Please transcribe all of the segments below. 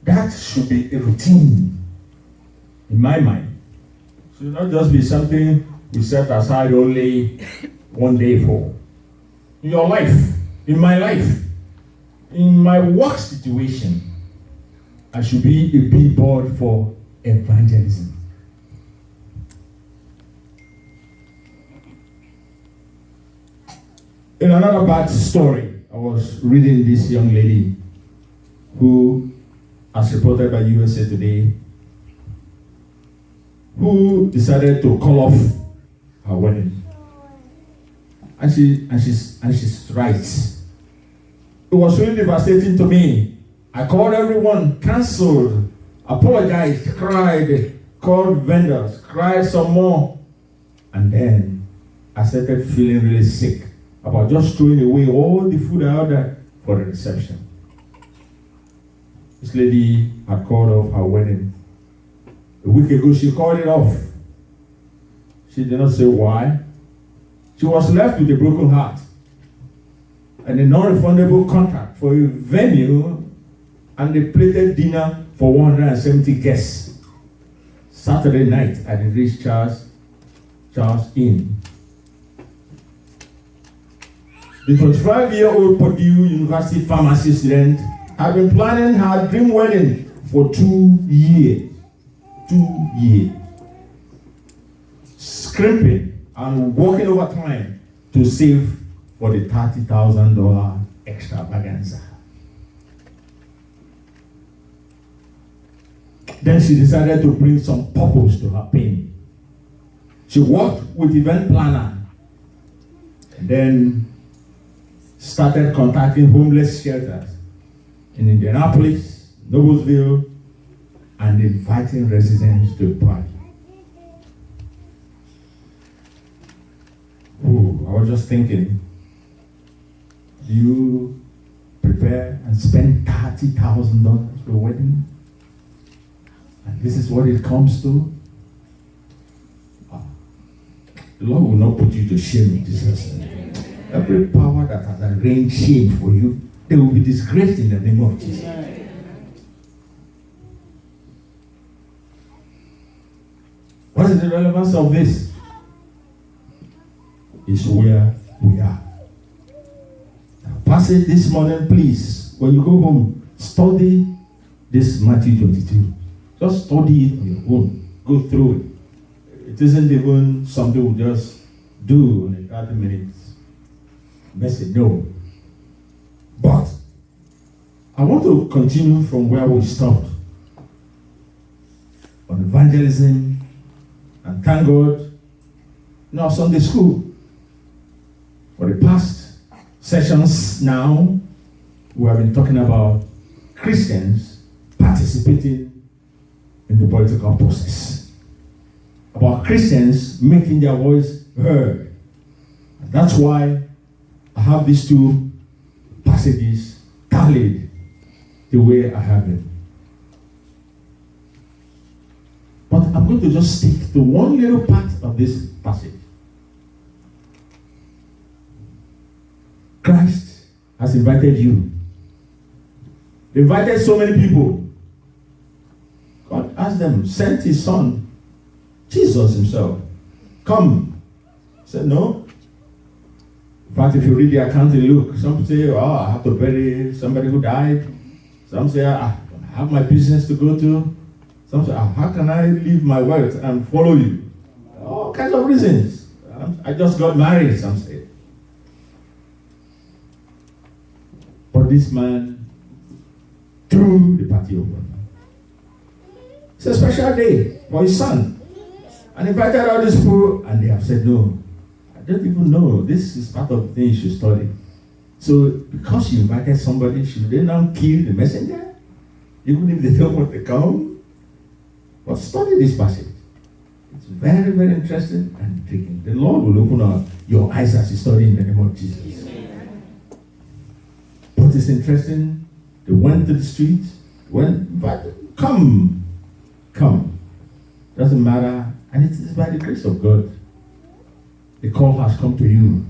That should be a routine in my mind. It should not just be something we set aside only one day for. In your life, in my life, in my work situation, I should be a billboard for evangelism. In another bad story, I was reading this young lady who, as reported by USA Today, who decided to call off her wedding. And she's right. It was really devastating to me. I called everyone, canceled, apologized, cried, called vendors, cried some more. And then I started feeling really sick about just throwing away all the food I ordered for the reception. This lady had called off her wedding. A week ago, she called it off. She did not say why. She was left with a broken heart and a non-refundable contract for a venue and a plated dinner for 170 guests. Saturday night at the Rich Charles Inn. The 25-year-old Purdue University pharmacy student had been planning her dream wedding for 2 years. 2 years. Scrimping and working overtime to save for the $30,000 extravaganza. Then she decided to bring some purpose to her pain. She worked with event planner and then started contacting homeless shelters in Indianapolis, Noblesville, and inviting residents to the party. Oh, I was just thinking, do you prepare and spend $30,000 for a wedding? And this is what it comes to? The Lord will not put you to shame in Jesus' name. Every power that has arranged shame for you, they will be disgraced in the name of Jesus. What is the relevance of this? It's where we are. Now, passage this morning, please. When you go home, study this Matthew 22. Just study it on your own. Go through it. It isn't even something we'll just do in a 30 minutes message. No. But I want to continue from where we stopped on evangelism, and thank God, now Sunday school. For the past sessions now, we have been talking about Christians participating in the political process. About Christians making their voice heard. And that's why I have these two passages tallied the way I have them. But I'm going to just stick to one little part of this passage. Christ has invited you. He invited so many people. God asked them, sent his son, Jesus himself. Come. He said, no. In fact, if you read the account in Luke, some say, oh, I have to bury somebody who died. Some say, I have my business to go to. Some say, how can I leave my wealth and follow you? All kinds of reasons. I just got married, some say. But this man threw the party open. It's a special day for his son. And invited all these people, and they have said, no, I don't even know. This is part of the thing you should study. So, because you invited somebody, should they now kill the messenger? Even if they don't want to come? But study this passage. It's very, very interesting and intriguing. The Lord will open up your eyes as you study in the name of Jesus. But it's interesting. They went to the street, come. Doesn't matter. And it is by the grace of God. The call has come to you.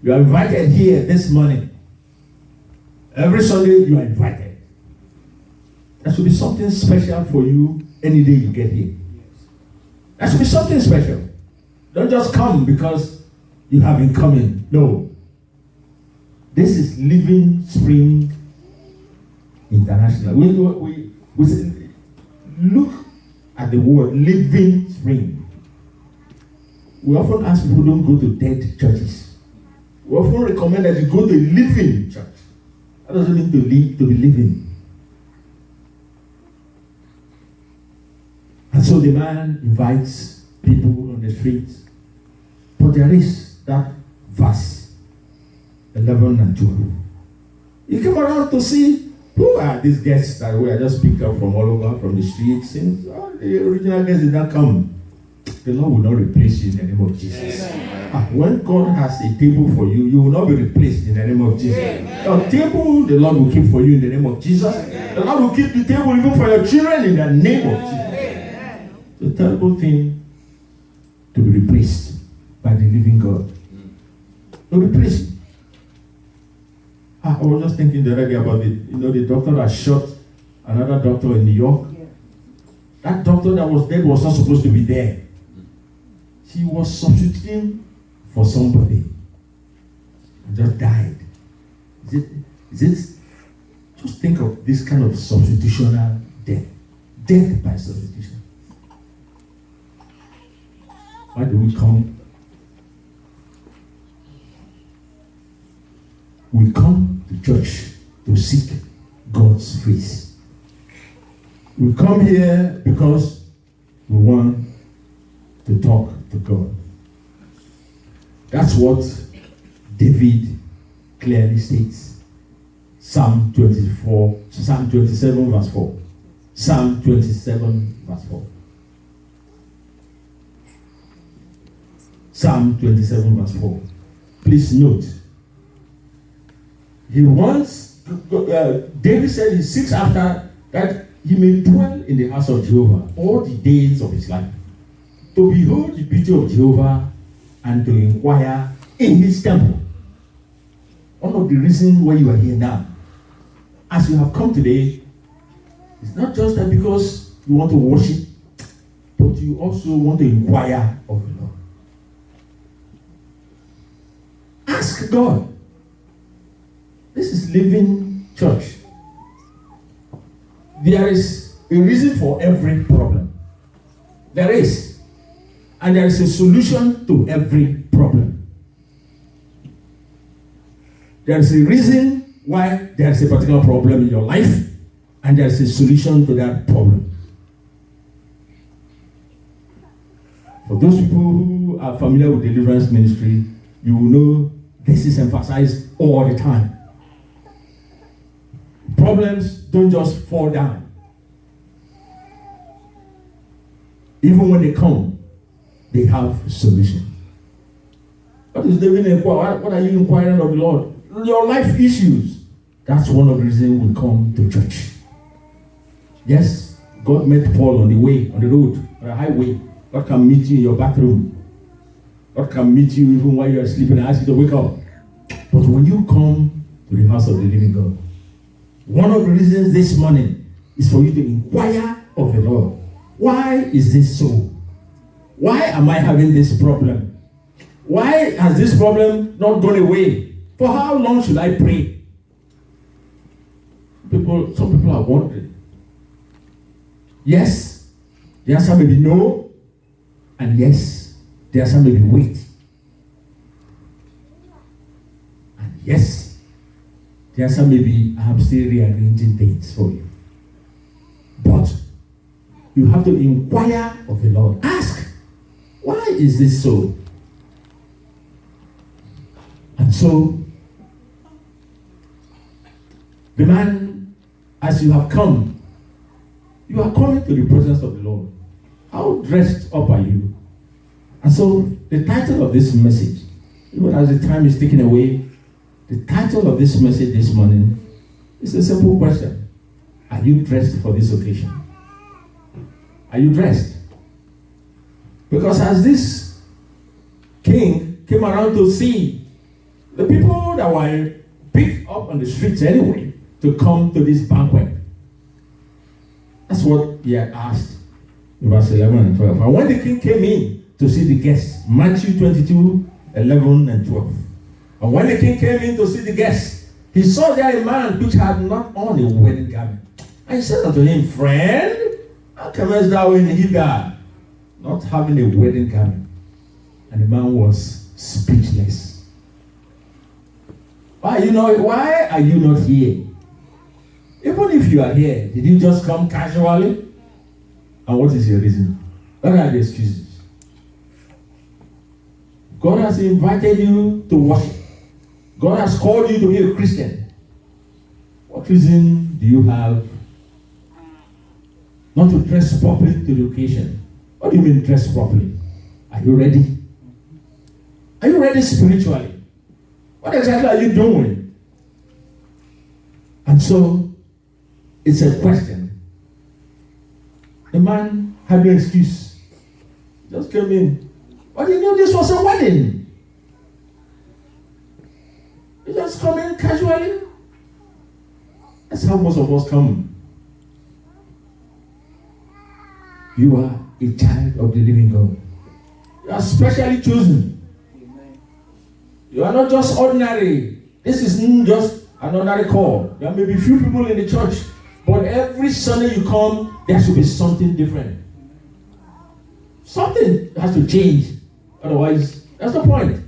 You are invited here this morning. Every Sunday you are invited. There should be something special for you any day you get here. There should be something special. Don't just come because you have been coming. No. This is Living Spring International. We look at the word Living Spring. We often ask people don't go to dead churches. We often recommend that you go to a living church. That doesn't mean to live, to be living. And so the man invites people on the streets. But there is that verse 11 and 12. He came around to see who are these guests that we are just picked up from all over, from the streets. Since the original guests did not come, the Lord will not replace you in the name of Jesus. When God has a table for you, you will not be replaced in the name of Jesus. The table the Lord will keep for you in the name of Jesus. The Lord will keep the table even for your children in the name of Jesus. It's a terrible thing to be replaced by the living God. To replace you. I was just thinking the other day about it. You know, the doctor that shot another doctor in New York. That doctor that was dead was not supposed to be there. She was substituting for somebody and just died. Is it? Just think of this kind of substitutional death. Death by substitution. Why do we come? We come to church to seek God's face. We come here because we want to talk to God. That's what David clearly states. Psalm 27 verse 4. Psalm 27 verse 4. Psalm 27 verse 4. Please note. He wants, David said he seeks after that he may dwell in the house of Jehovah all the days of his life, to behold the beauty of Jehovah and to inquire in his temple. One of the reasons why you are here now, as you have come today, it's not just that because you want to worship, but you also want to inquire of the Lord. Ask God. This is Living Church. There is a reason for every problem. There is. And there is a solution to every problem. There is a reason why there is a particular problem in your life, and there is a solution to that problem. For those people who are familiar with deliverance ministry, you will know this is emphasized all the time. Problems don't just fall down. Even when they come, they have a solution. What is David inquiring? What are you inquiring of the Lord? Your life issues. That's one of the reasons we come to church. Yes, God met Paul on the way, on the road, on the highway. God can meet you in your bathroom. God can meet you even while you are sleeping and ask you to wake up. But when you come to the house of the living God, one of the reasons this morning is for you to inquire of the Lord. Why is this so? Why am I having this problem? Why has this problem not gone away? For how long should I pray? Some people are wondering. Yes, the answer may be no, and yes, the answer may be wait. And yes, the answer may be I am still rearranging things for you. But you have to inquire of the Lord. Ask, why is this so? And so, the man, as you have come, you are coming to the presence of the Lord. How dressed up are you? And so, the title of this message, even as the time is taken away, the title of this message this morning is a simple question. Are you dressed for this occasion? Are you dressed? Because as this king came around to see the people that were picked up on the streets anyway to come to this banquet, That's what he had asked in verse 11 and 12. And when the king came in to see the guests, Matthew 22, 11 and 12. And when the king came in to see the guests, he saw there a man which had not on a wedding garment. And he said unto him, Friend, how comest thou in hither, not having a wedding garment? And the man was speechless. Why are you not here? Even if you are here, did you just come casually? And what is your reason? What are the excuses? God has invited you to worship. God has called you to be a Christian. What reason do you have not to dress properly to the occasion? What do you mean dress properly? Are you ready? Are you ready spiritually? What exactly are you doing? And so, it's a question. The man had no excuse. He just came in. But he knew this was a wedding. You just come in casually. That's how most of us come. You are a child of the living God. You are specially chosen. You are not just ordinary. This is not just an ordinary call. There may be few people in the church, but every Sunday you come, there should be something different. Something has to change. Otherwise, that's the point.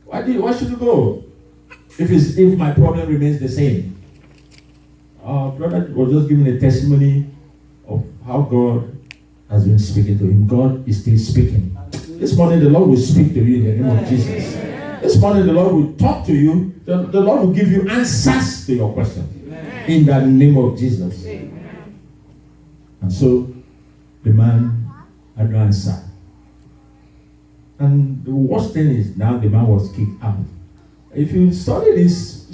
Why should you go? If my problem remains the same. Our brother was just giving a testimony of how God has been speaking to him. God is still speaking. This morning the Lord will speak to you in the name of Jesus. This morning the Lord will talk to you. The Lord will give you answers to your questions. In the name of Jesus. And so the man had no answer. And the worst thing is now the man was kicked out. If you study this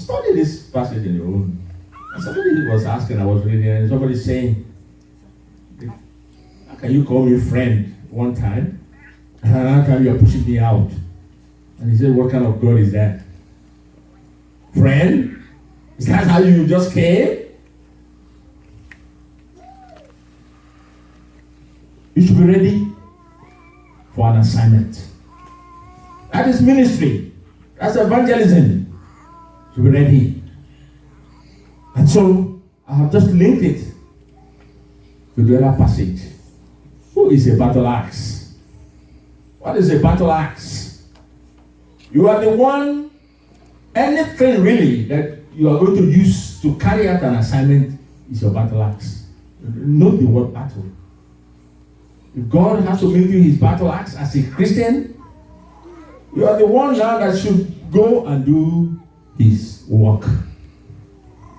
passage in your own. And somebody was asking, I was reading, and somebody saying, how can you call me friend one time, and another time you are pushing me out? And he said, what kind of God is that? Friend? Is that how you just came? You should be ready for an assignment. That is ministry. That's evangelism. You should be ready. And so, I have just linked it to the other passage. Who is a battle axe? What is a battle axe? You are the one, anything really that you are going to use to carry out an assignment is your battle axe. Note the word battle. If God has to make you his battle axe as a Christian, you are the one now that should go and do his work.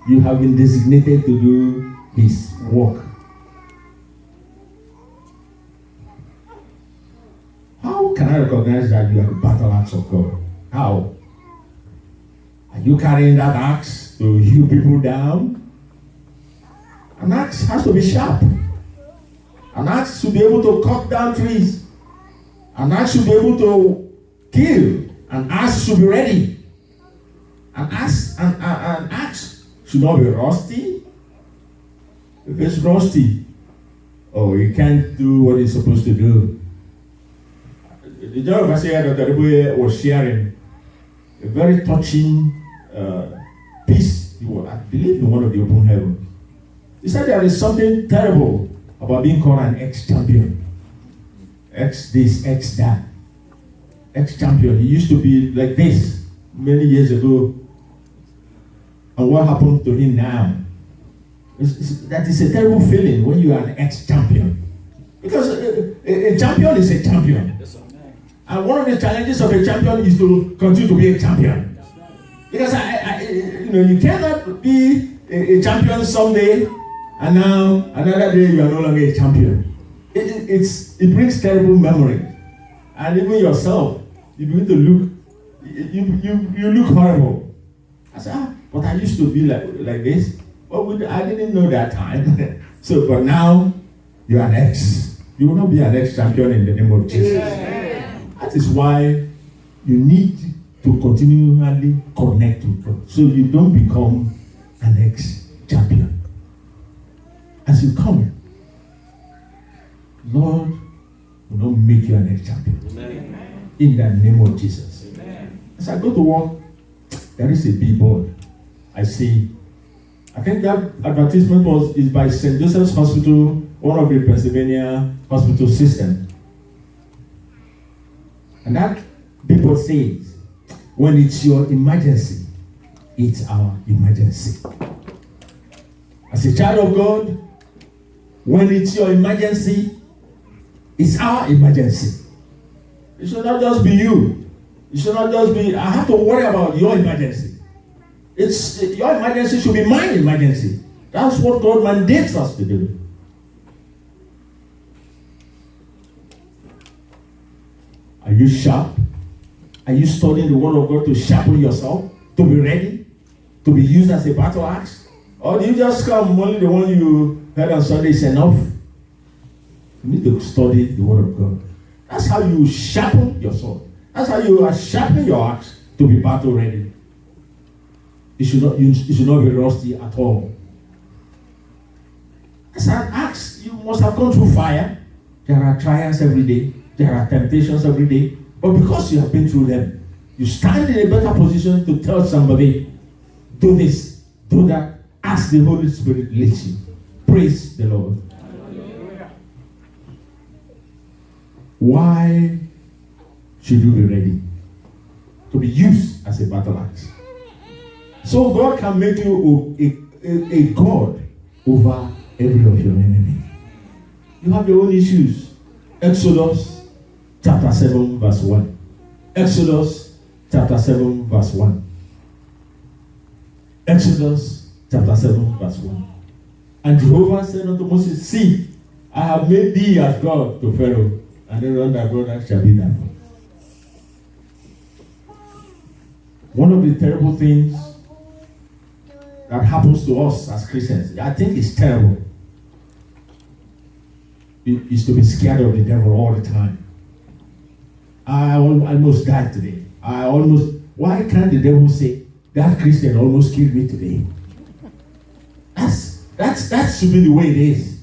You have been designated to do his work. How can I recognize that you are the battle axe of God? How? Are you carrying that axe to hew people down? An axe has to be sharp. An axe should be able to cut down trees. An axe should be able to kill. An axe should be ready. An axe should not be rusty. If it's rusty, you can't do what it's supposed to do. The General Overseer Dr. Ibuye was sharing a very touching piece. I believe in one of the open heavens. He said there is something terrible about being called an ex-champion. Ex this, ex that. Ex-champion. He used to be like this many years ago. And what happened to him now? That is a terrible feeling when you are an ex-champion. Because a champion is a champion. And one of the challenges of a champion is to continue to be a champion. Because you cannot be a champion someday and now another day you are no longer a champion. It brings terrible memory. And even yourself, you begin to look, you look horrible. I said, but I used to be like this. But I didn't know that time. But now you're an ex. You will not be an ex-champion in the name of Jesus. That is why you need to continually connect with God, so you don't become an ex-champion. as you come, Lord will not make you an champion. Amen. In the name of Jesus. Amen. As I go to work, there is a billboard. I see. I think that advertisement is by St. Joseph's Hospital, one of the Pennsylvania hospital system. And that billboard says, when it's your emergency, it's our emergency. As a child of God, when it's your emergency, it's our emergency. It should not just be you. It should not just be, I have to worry about your emergency. Your emergency should be my emergency. That's what God mandates us to do. Are you sharp? Are you studying the Word of God to sharpen yourself? To be ready? To be used as a battle axe? Or do you just come, only the one you heard on Sunday is enough? You need to study the Word of God. That's how you sharpen your sword. That's how you are sharpening your axe to be battle ready. It should not be rusty at all. As an axe, you must have gone through fire. There are trials every day. There are temptations every day. But because you have been through them, you stand in a better position to tell somebody, do this, do that, as the Holy Spirit leads you. Praise the Lord. Hallelujah. Why should you be ready? To be used as a battle axe. So God can make you a God over every of your enemy. You have your own issues. Exodus chapter 7 verse 1. Exodus chapter 7 verse 1. Exodus chapter 7 verse 1. And Jehovah said unto Moses, see, I have made thee as God to Pharaoh, and every other brother shall be thy God. One of the terrible things that happens to us as Christians, I think it's terrible, is to be scared of the devil all the time. I almost died today. Why can't the devil say, that Christian almost killed me today? That should be the way it is.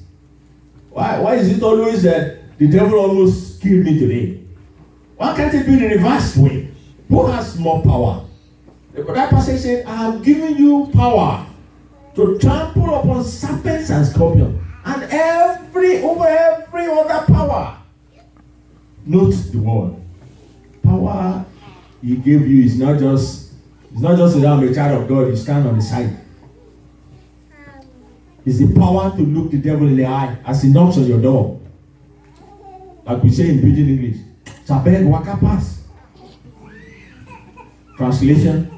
Why is it always that the devil almost killed me today? Why can't it be the reverse way? Who has more power? That passage said, I have given you power to trample upon serpents and scorpions and over every other power. Note the word. Power he gave you is not just that I'm a child of God, you stand on the side. It's the power to look the devil in the eye as he knocks on your door. Like we say in pidgin English, Sabeg waka pass. Translation,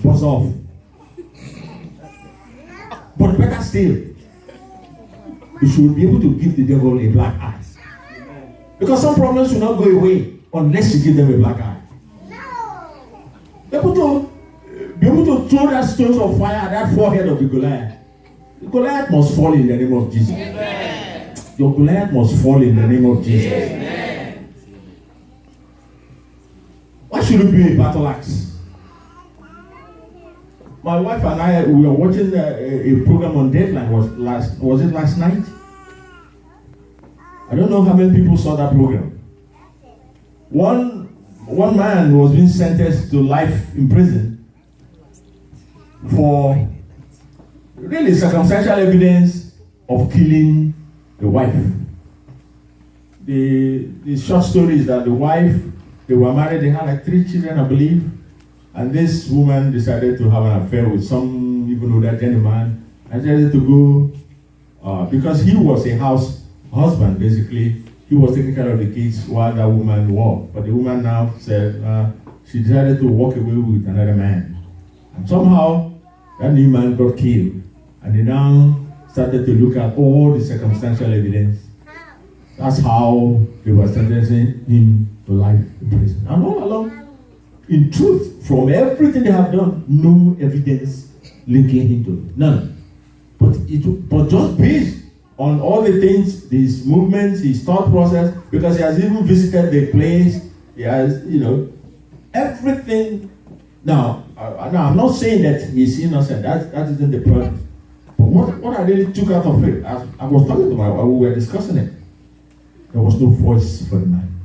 buzz off. But better still, you should be able to give the devil a black eye. Because some problems will not go away unless you give them a black eye. Be able to throw that stones of fire at that forehead of the Goliath. The Goliath must fall in the name of Jesus. Amen. Your Goliath must fall in the name of Jesus. Amen. Why should it be a battle axe? My wife and I, we were watching a program on Deadline. Was it last night? I don't know how many people saw that program. One man was being sentenced to life in prison for really circumstantial evidence of killing the wife. The short story is that the wife, they were married, they had like 3 children, I believe. And this woman decided to have an affair with some even older gentleman and decided to go, because he was a house husband, basically. He was taking care of the kids while that woman worked. But the woman now said she decided to walk away with another man. And somehow, that new man got killed. And they now started to look at all the circumstantial evidence. That's how they were sentencing him to life in prison. And all along, in truth, from everything they have done, no evidence linking him to it. None. But just based on all the things, his movements, his thought process, because he has even visited the place, he has, everything. Now, I'm not saying that he's innocent. That isn't the point. But what I really took out of it, I was talking to my wife, we were discussing it. There was no voice for the man.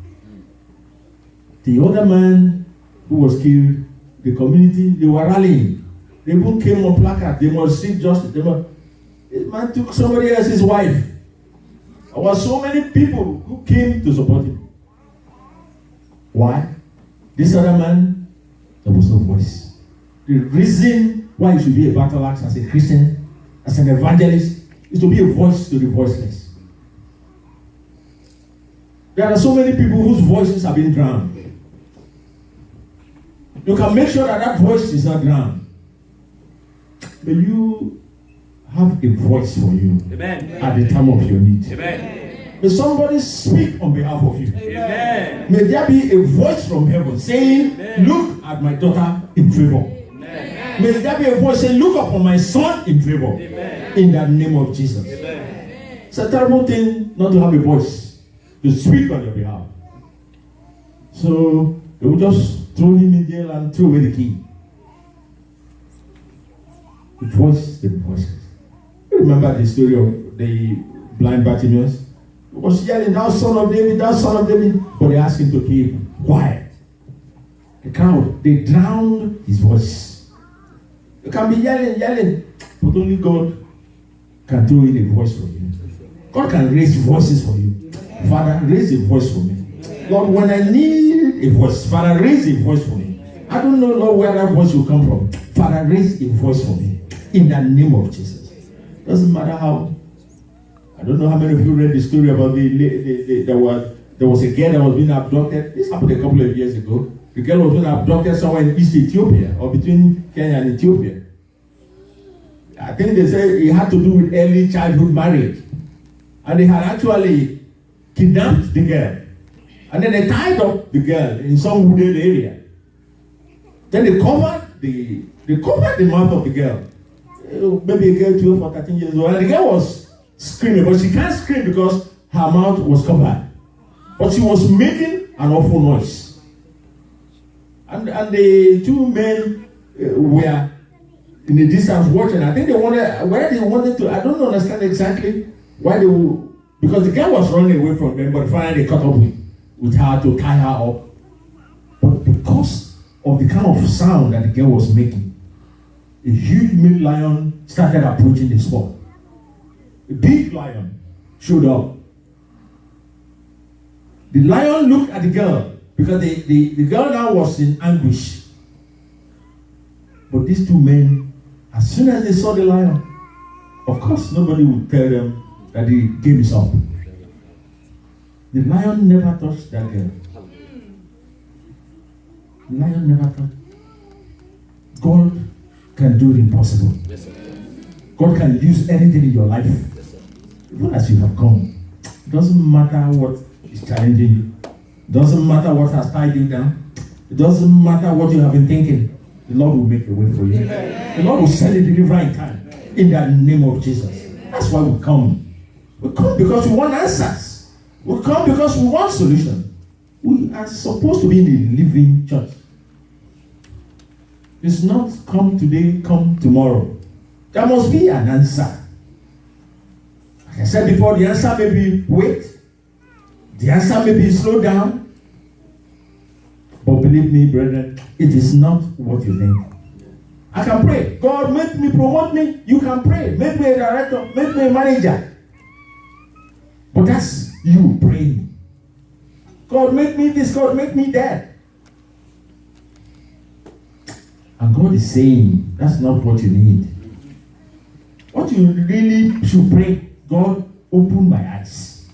The other man who was killed, the community, they were rallying. They even came on placard. They must seek justice. This man took somebody else's wife. There were so many people who came to support him. Why? This other man, there was no voice. The reason why you should be a battle axe as a Christian, as an evangelist, is to be a voice to the voiceless. There are so many people whose voices have been drowned. You can make sure that voice is not drowned. May you have a voice for you. Amen. At the time of your need. Amen. May somebody speak on behalf of you. Amen. May there be a voice from heaven saying, Amen. Look at my daughter in favor. Amen. May there be a voice saying, look upon my son in favor. Amen. In the name of Jesus. Amen. It's a terrible thing not to have a voice to speak on your behalf. So they will just throw him in jail and throw away the key. The voice, the voices. You remember the story of the blind Bartimaeus? He was yelling, thou son of David, thou son of David. But they asked him to keep quiet. The crowd, they drowned his voice. You can be yelling, but only God can throw in a voice for you. God can raise voices for you. Father, raise a voice for me. Lord, when I need a voice, Father, raise a voice for me. I don't know, Lord, where that voice will come from. Father, raise a voice for me. In the name of Jesus. Doesn't matter how. I don't know how many of you read the story about there was a girl that was being abducted. This happened a couple of years ago. The girl was being abducted somewhere in East Ethiopia or between Kenya and Ethiopia. I think they say it had to do with early childhood marriage. And they had actually kidnapped the girl. And then they tied up the girl in some wooded area. Then they covered the mouth of the girl. Maybe a girl 12 or 13 years old. And the girl was screaming, but she can't scream because her mouth was covered. But she was making an awful noise. And the two men were in the distance watching. I think they wanted to, I don't understand exactly why they would, because the girl was running away from them, but finally they caught up with her to tie her up. But because of the kind of sound that the girl was making, a huge male lion started approaching the spot. A big lion showed up. The lion looked at the girl because the girl now was in anguish. But these two men, as soon as they saw the lion, of course nobody would tell them that the game is up. The lion never touched that girl. The lion never touched. God can do the impossible. Yes, God can use anything in your life. Yes, even as you have come. It doesn't matter what is challenging you. It doesn't matter what has tied you down. It doesn't matter what you have been thinking. The Lord will make a way for you. Amen. The Lord will send a deliverer in time. In the name of Jesus. That's why we come. We come because we want answers. We come because we want solution. We are supposed to be in a living church. It's not come today, come tomorrow. There must be an answer. Like I said before, the answer may be wait. The answer may be slow down. But believe me, brethren, it is not what you think. I can pray. God, make me, promote me. You can pray. Make me a director. Make me a manager. But that's you praying. God, make me this. God, make me that. And God is saying, that's not what you need. What you really should pray, God, open my eyes.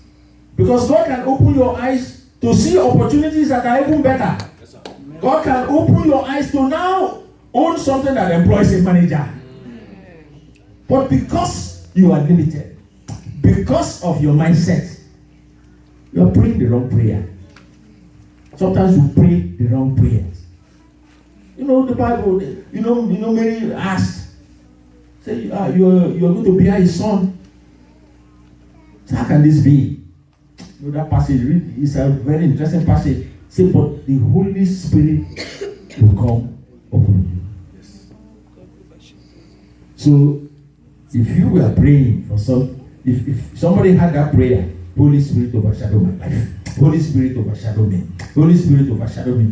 Because God can open your eyes to see opportunities that are even better. Yes, God can open your eyes to now own something that employs a manager. But because you are limited, because of your mindset, you are praying the wrong prayer. Sometimes you pray the wrong prayers. You know, the Bible, you know, Mary asked, say, you are going to bear his son. So how can this be? You know, that passage is a very interesting passage. Say, but the Holy Spirit will come upon you. So, If you were praying for if somebody had that prayer, Holy Spirit overshadow my life. Holy Spirit overshadow me. Holy Spirit overshadow me.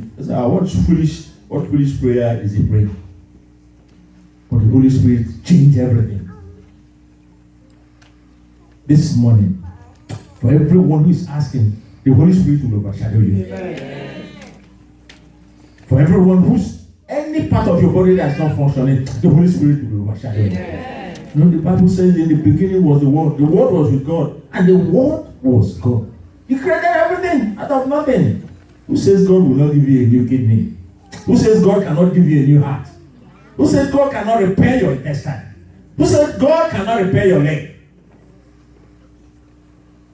What foolish prayer is he praying? But the Holy Spirit changed everything. This morning, for everyone who is asking, the Holy Spirit will overshadow you. Amen. For everyone who's any part of your body that's not functioning, the Holy Spirit will overshadow you. You know, the Bible says in the beginning was the Word. The Word was with God, and the Word was God. He created everything out of nothing. Who says God will not give you a new kidney? Who says God cannot give you a new heart? Who says God cannot repair your intestine? Who says God cannot repair your leg?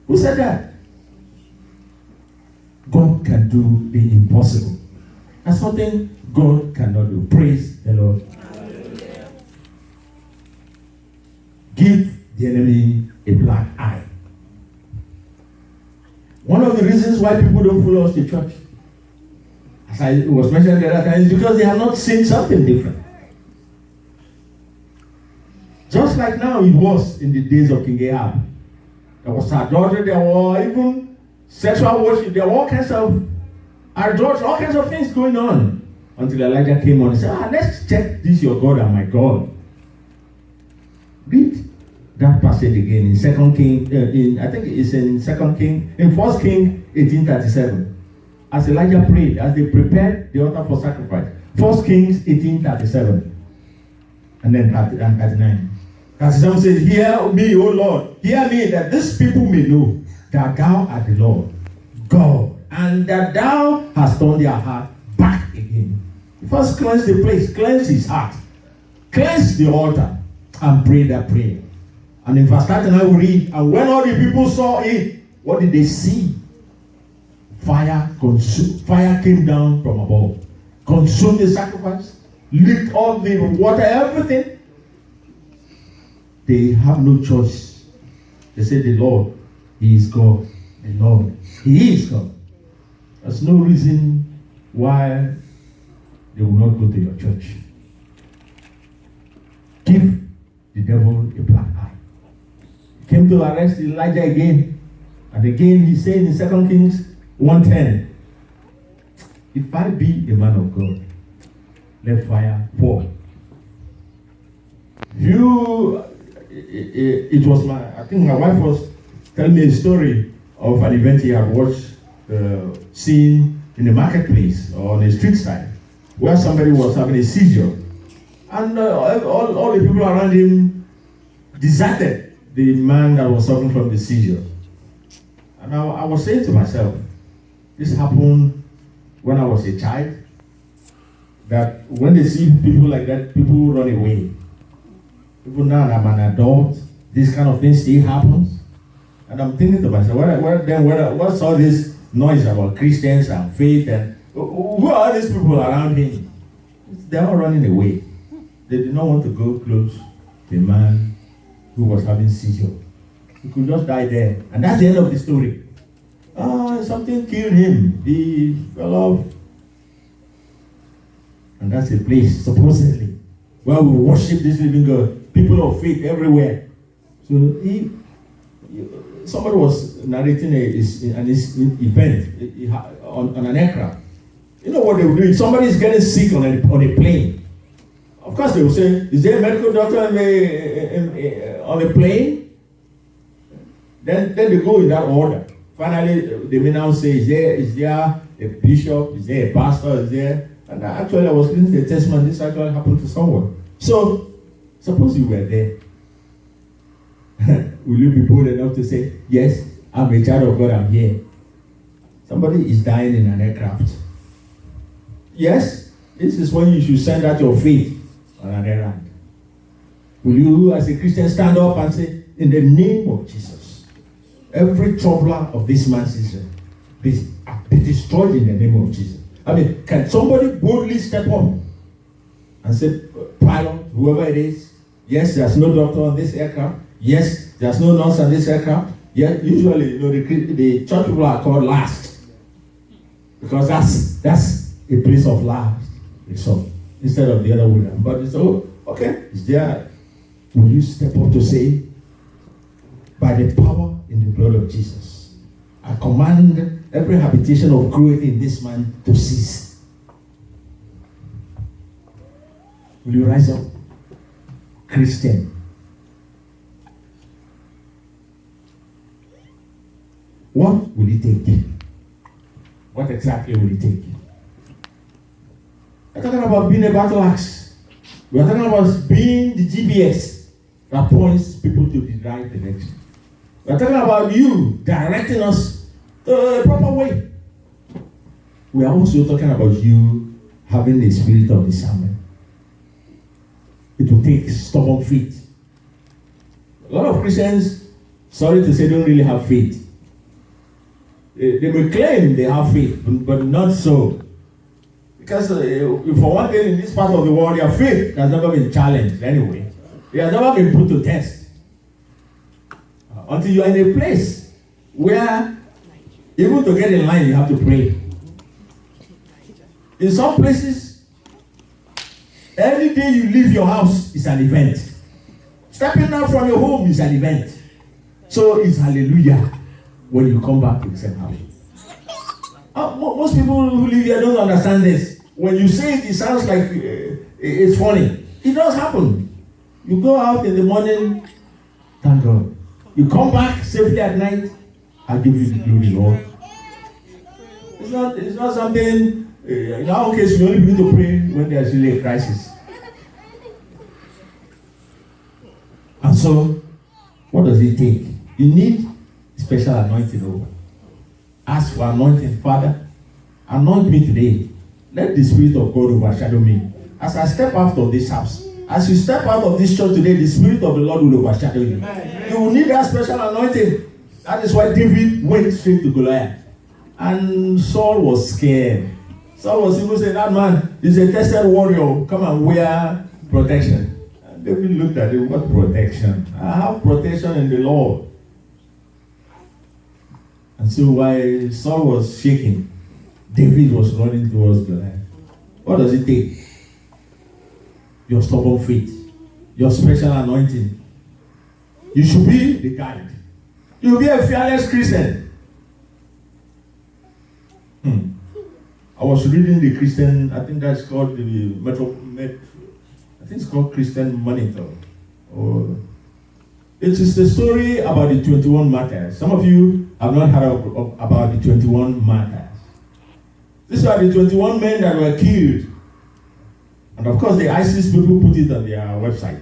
Who said that? God can do the impossible. That's something God cannot do. Praise the Lord. Hallelujah. Give the enemy a black eye. One of the reasons why people don't follow us to church, as I was mentioned the other time, is because they have not seen something different. Just like now it was in the days of King Ahab. There was adultery, there were even sexual worship, there were all kinds of adultery, all kinds of things going on. Until Elijah came on and said, let's check this your God and my God. Read that passage again in 2 King, I think it's in 2 King, in 1 King 18:37. As Elijah prayed, as they prepared the altar for sacrifice. 1 Kings 18:37. And then 39. 37 says, hear me, O Lord, hear me, that these people may know that thou art the Lord, God, and that thou hast turned their heart back again. First cleanse the place, cleanse his heart, cleanse the altar, and pray that prayer. And in verse 39 we read, and when all the people saw it, what did they see? Fire came down from above, consumed the sacrifice, licked all the water, everything. They have no choice. They say, the Lord, He is God. The Lord, He is God. There's no reason why they will not go to your church. Give the devil a black eye. He came to arrest Elijah again. And again he said in 2 Kings 1:10, if I be a man of God, let fire fall. It was I think my wife was telling me a story of an event he had watched, seen in the marketplace or on the street side, where somebody was having a seizure. And all the people around him deserted the man that was suffering from the seizure. And I was saying to myself, this happened when I was a child, that when they see people like that, people run away. Even now that I'm an adult, this kind of thing still happens. And I'm thinking to myself, what's all this noise about Christians and faith, and who are these people around him? They're all running away. They did not want to go close to a man who was having seizure. He could just die there. And that's the end of the story. Something killed him. He fell off. And that's a place, supposedly, where we worship this living God. People of faith everywhere. So somebody was narrating an event on an aircraft. You know what they will do? If somebody is getting sick on a plane, of course they will say, is there a medical doctor on the plane? Then they go in that order. Finally, they may now say, is there a bishop? Is there a pastor? Is there? And actually, I was listening to a testimony. This actually happened to someone. So, suppose you were there. Will you be bold enough to say, yes, I'm a child of God, I'm here? Somebody is dying in an aircraft. Yes, this is when you should send out your faith on an errand. Will you, as a Christian, stand up and say, in the name of Jesus, every troubler of this man's Israel be destroyed in the name of Jesus? I mean, can somebody boldly step up and say, pilot, whoever it is, yes, there's no doctor on this aircraft. Yes, there's no nurse on this aircraft. Yeah, usually, the church people are called last, because that's a place of last. So instead of the other way. But it's okay. Is there Will you step up to say, by the power in the blood of Jesus, I command every habitation of cruelty in this man to cease? Will you rise up, Christian? What will it take? What exactly will it take? We're talking about being a battle axe. We're talking about being the GPS that points people to the right direction. We're talking about you directing us the proper way. We are also talking about you having the spirit of discernment. It will take stubborn faith. A lot of Christians, sorry to say, don't really have faith. They may claim they have faith, but not so. Because for one thing, in this part of the world, your faith has never been challenged anyway. It has never been put to test. Until you are in a place where, even to get in line, you have to pray. In some places, every day you leave your house is an event. Stepping out from your home is an event. So it's hallelujah when you come back to the same house. Most people who live here don't understand this. When you say it, it sounds like it's funny. It does happen. You go out in the morning, thank God. You come back safely at night, I'll give you the glory, Lord. It's not something, in our case, we only begin to pray when there's really a crisis. And so, what does it take? You need special anointing over. Ask for anointing. Father, anoint me today. Let the Spirit of God overshadow me. As I step out of this house, as you step out of this church today, the Spirit of the Lord will overshadow you. Amen. You will need that special anointing. That is why David went straight to Goliath. And Saul was scared. Saul was even saying, that man is a tested warrior. Come and wear protection. And David looked at him, what protection? I have protection in the Lord. And so while Saul was shaking, David was running towards Goliath. What does it take? Your stubborn faith, your special anointing. You should be the guide. You will be a fearless Christian. I was reading the Christian, I think that's called the I think it's called Christian Monitor. It is the story about the 21 martyrs. Some of you have not heard about the 21 martyrs. These are the 21 men that were killed. And of course, the ISIS people put it on their website.